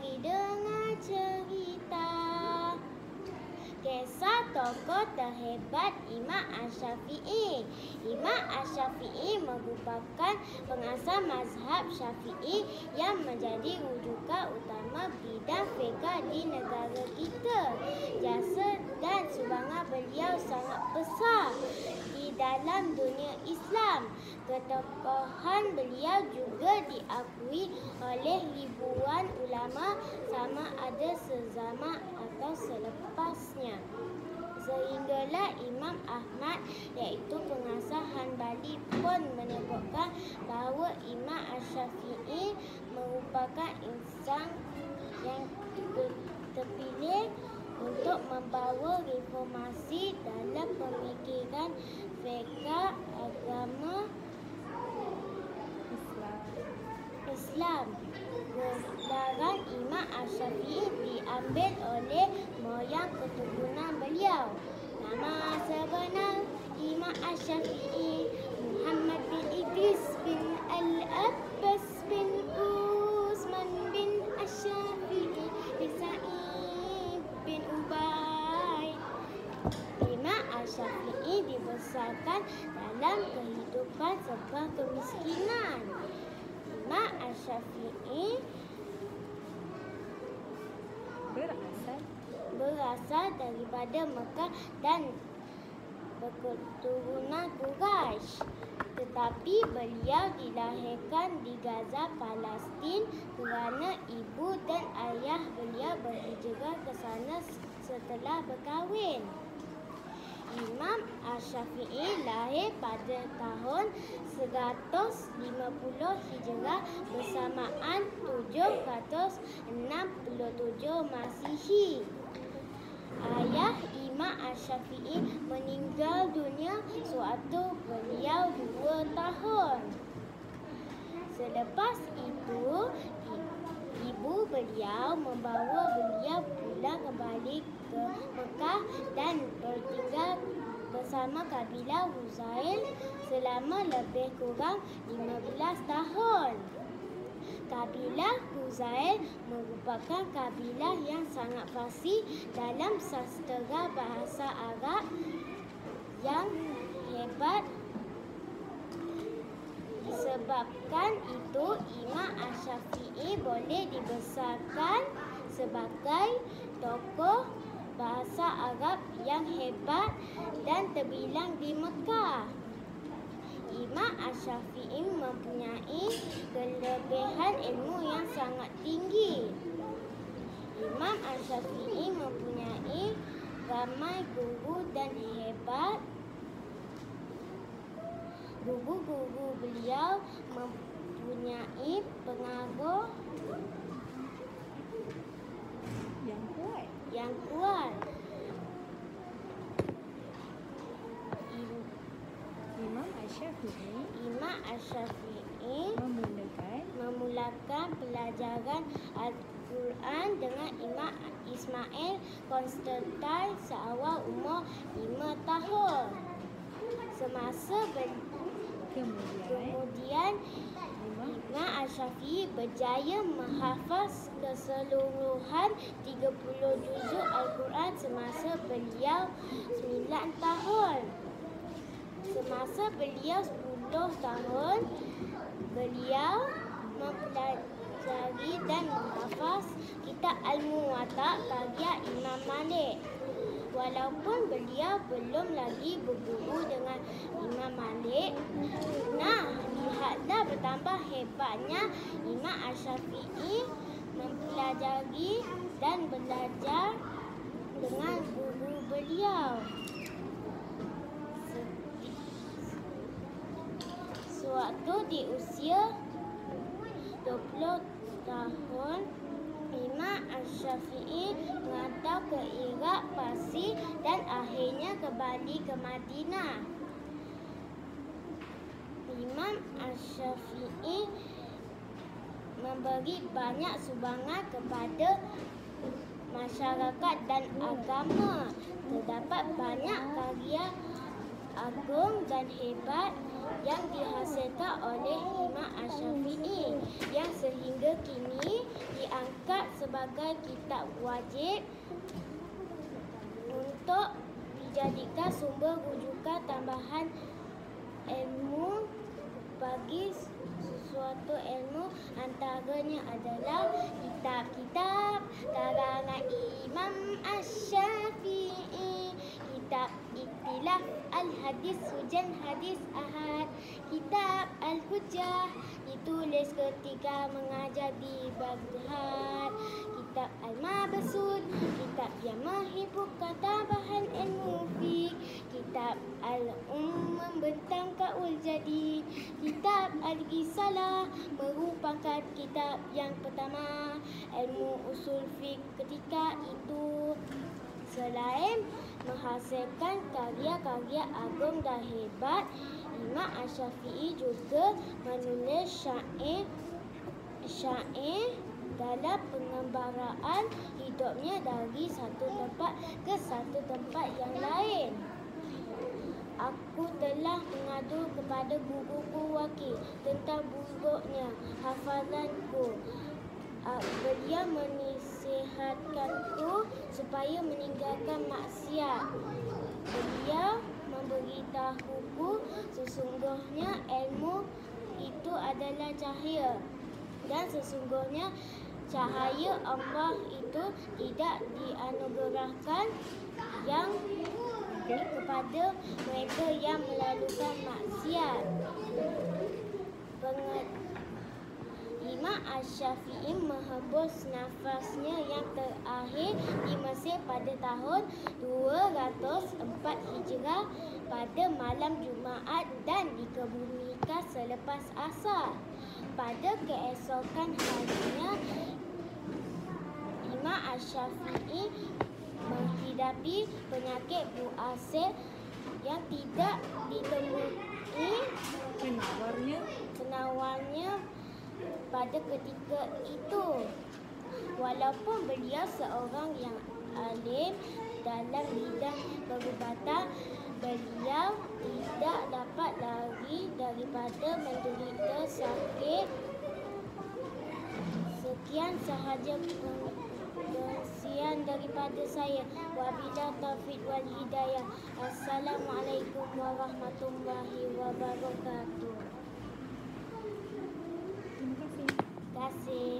Mari dengar cerita kisah tokoh terhebat Imam Asy-Syafi'i. Imam Asy-Syafi'i merupakan pengasas mazhab Syafi'i yang menjadi rujukan utama bidang fiqh di negara kita. Jasa dan sumbangan beliau sangat besar di dalam dunia Islam. Ketokohan beliau juga diakui oleh ribuan ulama sama ada sezaman atau selepasnya. Sehinggalah Imam Ahmad iaitu pengasas Hanbali pun menyebutkan bahawa Imam Asy-Syafi'i merupakan insan yang terpilih untuk membawa reformasi dalam pemikiran fiqh agama Islam. Gelar Imam Asy-Syafi'i diambil oleh moyang keturunan beliau. Nama sebenar Imam Asy-Syafi'i Muhammad bin Idris bin Al-Abbas bin Utsman bin Asy-Syafi'i bin Sa'id bin Ubay. Imam Asy-Syafi'i dibesarkan dalam kehidupan serba kemiskinan. Imam Asy-Syafi'i berasal daripada Mekah dan berketurunan Quraisy. Tetapi beliau dilahirkan di Gaza, Palestin kerana ibu dan ayah beliau berhijrah ke sana setelah berkahwin. Imam Asy-Syafi'i lahir pada tahun 150 Hijrah bersamaan 767 Masihi. Ayah Imam Asy-Syafi'i meninggal dunia sewaktu beliau 2 tahun. Selepas itu, ibu beliau membawa beliau pulang kembali ke Mekah dan bertinggal bersama kabilah Huzail selama lebih kurang 15 tahun. Kabilah Huzail merupakan kabilah yang sangat fasih dalam sastera bahasa Arab yang hebat. Disebabkan itu, Imam Asy-Syafi'i boleh dibesarkan sebagai tokoh bahasa Arab yang hebat dan terbilang di Mekah. Imam Asy-Syafi'i mempunyai kelebihan ilmu yang sangat tinggi. Imam Asy-Syafi'i mempunyai ramai guru dan hebat. Guru-guru beliau mempunyai pengaruh yang kuat. Imam Asy-Syafi'i memulakan pelajaran Al-Quran dengan Imam Ismail Konstantin seawal umur 5 tahun. Semasa kemudian Imam Asy-Syafi'i berjaya menghafaz keseluruhan 30 juzuk Al-Quran semasa beliau 9 tahun. Semasa beliau 10 tahun, beliau mempelajari dan menghafaz kitab Al-Muwatta karya Imam Malik. Walaupun beliau belum lagi berguru dengan Imam Malik, lihatlah betapa hebatnya Imam Asy-Syafi'i mempelajari dan belajar dengan guru beliau. Sewaktu di usia 20 tahun, Imam Asy-Syafi'i merantau ke Iraq, Parsi dan akhirnya kembali ke Madinah. Imam Asy-Syafi'i memberi banyak sumbangan kepada masyarakat dan agama. Terdapat banyak karya agung dan hebat yang dihasilkan oleh Imam Asy-Syafi'i yang sehingga kini diangkat sebagai kitab wajib untuk dijadikan sumber rujukan tambahan ilmu bagi sesuatu ilmu. Antaranya adalah kitab-kitab karangan Imam Asy-Syafi'i, kitab Ikhtilaf Al-Hadis Hujan Hadis Ahad, kitab Al-Hujjah ditulis ketika mengajar di Baghdad, kitab Al-Mabsut, kitab yang menghimpunkan tambahan ilmu fiqh, kitab Al-Membentang Kaul Jadi, kitab Al-Risalah merupakan kitab yang pertama ilmu usul fiqh ketika itu. Selain menghasilkan karya-karya agung dan hebat, Imam Asy-Syafi'i juga menulis syair dalam pengembaraan hidupnya dari satu tempat ke satu tempat yang lain. Aku telah mengadu kepada guruku wakil tentang buruknya hafalanku. Beliau menasihatkanku supaya meninggalkan maksiat. Beliau memberitahuku sesungguhnya ilmu itu adalah cahaya, dan sesungguhnya cahaya Allah itu tidak dianugerahkan yang kepada mereka yang melakukan maksiat. Imam Asy-Syafi'i menghembus nafasnya yang terakhir di Mesir pada tahun 204 Hijrah pada malam Jumaat dan dikebumikan selepas asar. Pada keesokan harinya, Imam Asy-Syafi'i menghidapi penyakit buasir yang tidak ditemui penawarnya pada ketika itu. Walaupun beliau seorang yang alim dalam bidang perubatan, beliau tidak dapat lari daripada menderita sakit. Sekian sahaja perkongsian daripada saya. Wabillahi taufiq wal hidayah. Assalamualaikum warahmatullahi wabarakatuh. Terima kasih.